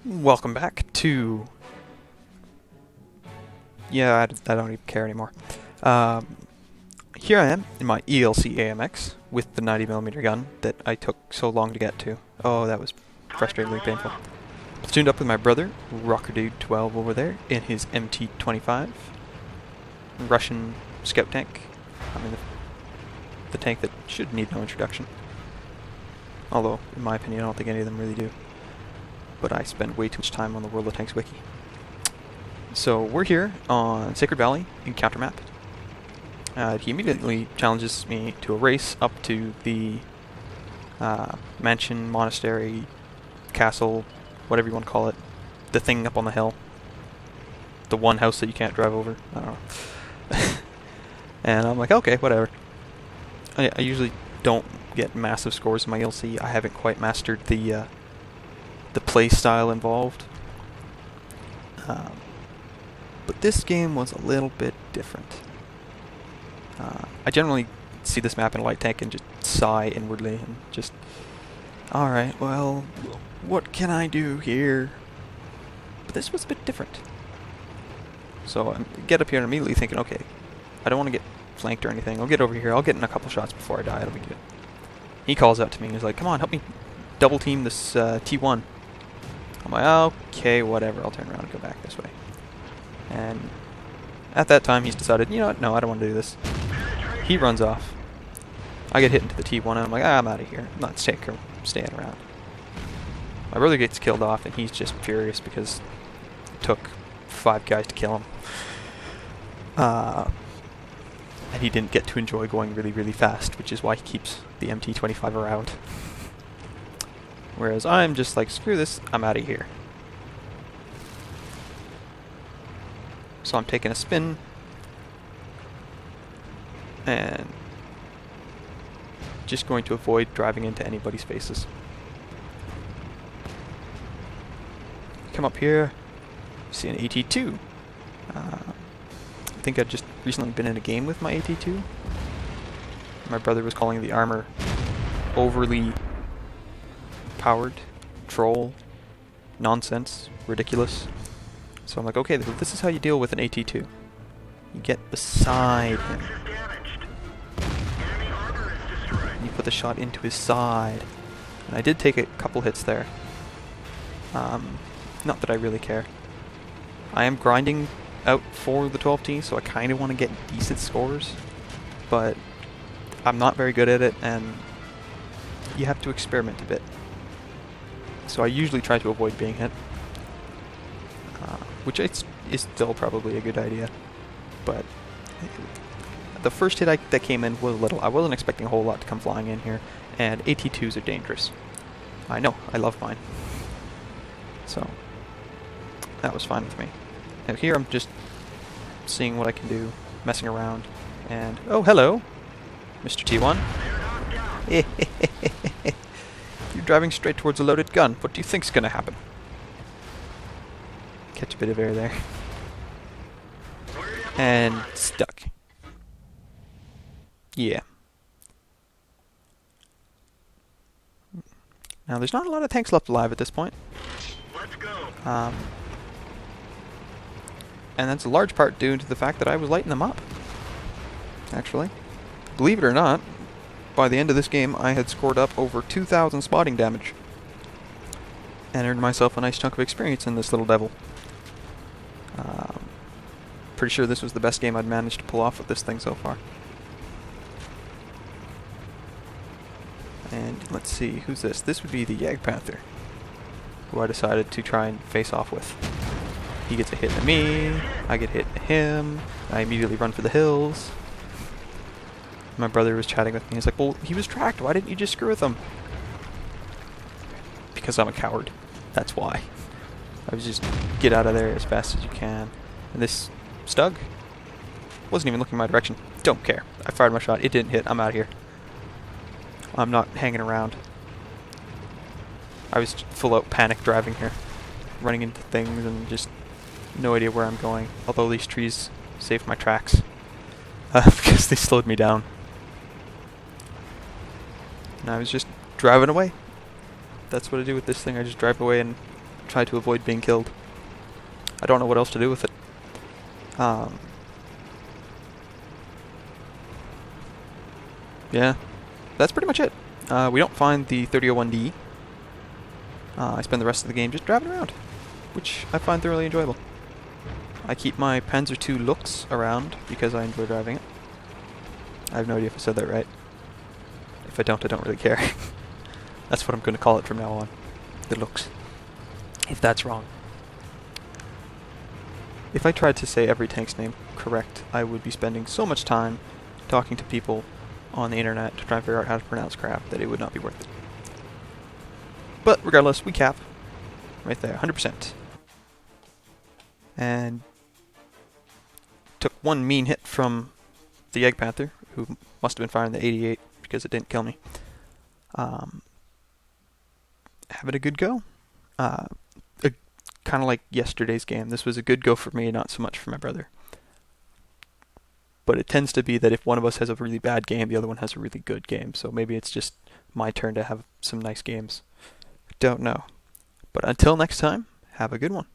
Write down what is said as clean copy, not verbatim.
Welcome back to... Yeah, I don't even care anymore. Here I am in my ELC AMX with the 90mm gun that I took so long to get to. Oh, that was frustratingly painful. Tuned up with my brother, RockerDude12 over there, in his MT-25. Russian scout tank. I mean, the tank that should need no introduction. Although, in my opinion, I don't think any of them really do. But I spend way too much time on the World of Tanks wiki. So we're here on Sacred Valley Encounter map. He immediately challenges me to a race up to the mansion, monastery, castle, whatever you want to call it. The thing up on the hill. The one house that you can't drive over. I don't know. And I'm like, okay, whatever. I usually don't get massive scores in my ELC. I haven't quite mastered the play style involved. But this game was a little bit different. I generally see this map in a light tank and just sigh inwardly and just, alright, well, what can I do here? But this was a bit different. So I get up here and immediately thinking, okay, I don't want to get flanked or anything. I'll get over here. I'll get in a couple shots before I die. It'll be good. He calls out to me and he's like, come on, help me double team this T1. I'm like, okay, whatever. I'll turn around and go back this way. And at that time, he's decided, you know what? No, I don't want to do this. He runs off. I get hit into the T1 and I'm like, I'm out of here. I'm not staying around. My brother gets killed off and he's just furious because it took 5 guys to kill him. And he didn't get to enjoy going really, really fast, which is why he keeps the MT-25 around. Whereas I'm just like, screw this, I'm out of here. So I'm taking a spin, and just going to avoid driving into anybody's faces. Come up here, see an AT2. I think I'd just recently been in a game with my AT2. My brother was calling the armor overly powered, troll, nonsense, ridiculous. So I'm like, okay, this is how you deal with an AT2. You get beside him. And you put the shot into his side. And I did take a couple hits there. Not that I really care. I am grinding out for the 12T, so I kind of want to get decent scores. But I'm not very good at it, and you have to experiment a bit. So I usually try to avoid being hit. Which is still probably a good idea. But the first hit that came in was little. I wasn't expecting a whole lot to come flying in here. And AT2s are dangerous. I know, I love mine. So that was fine with me. Now here I'm just seeing what I can do, messing around. And, oh, hello, Mr. T1. You're driving straight towards a loaded gun. What do you think's gonna happen? Catch a bit of air there. And stuck. Yeah. Now there's not a lot of tanks left alive at this point. Let's go. And that's a large part due to the fact that I was lighting them up. Actually. Believe it or not, by the end of this game I had scored up over 2,000 spotting damage. And earned myself a nice chunk of experience in this little devil. Pretty sure this was the best game I'd managed to pull off with this thing so far. And let's see, who's this? This would be the Jagdpanther, who I decided to try and face off with. He gets a hit at me, I get hit at him, I immediately run for the hills. My brother was chatting with me, he's like, well, he was tracked, why didn't you just screw with him? Because I'm a coward, that's why. I was just, get out of there as fast as you can. And this Stug wasn't even looking my direction. Don't care. I fired my shot. It didn't hit. I'm out of here. I'm not hanging around. I was full out panic driving here. Running into things and just no idea where I'm going. Although these trees saved my tracks. Because they slowed me down. And I was just driving away. That's what I do with this thing. I just drive away and try to avoid being killed. I don't know what else to do with it. Yeah, that's pretty much it. We don't find the 3001D. I spend the rest of the game just driving around, which I find thoroughly enjoyable. I keep my Panzer II Lux around because I enjoy driving it. I have no idea if I said that right. If I don't really care. That's what I'm going to call it from now on. The Lux. If that's wrong. If I tried to say every tank's name correct, I would be spending so much time talking to people on the internet to try and figure out how to pronounce crap that it would not be worth it. But regardless, we cap. Right there, 100%. And took one mean hit from the Egg Panther, who must have been firing the 88 because it didn't kill me. Having a good go. Kind of like yesterday's game. This was a good go for me, not so much for my brother. But it tends to be that if one of us has a really bad game, the other one has a really good game. So maybe it's just my turn to have some nice games. Don't know. But until next time, have a good one.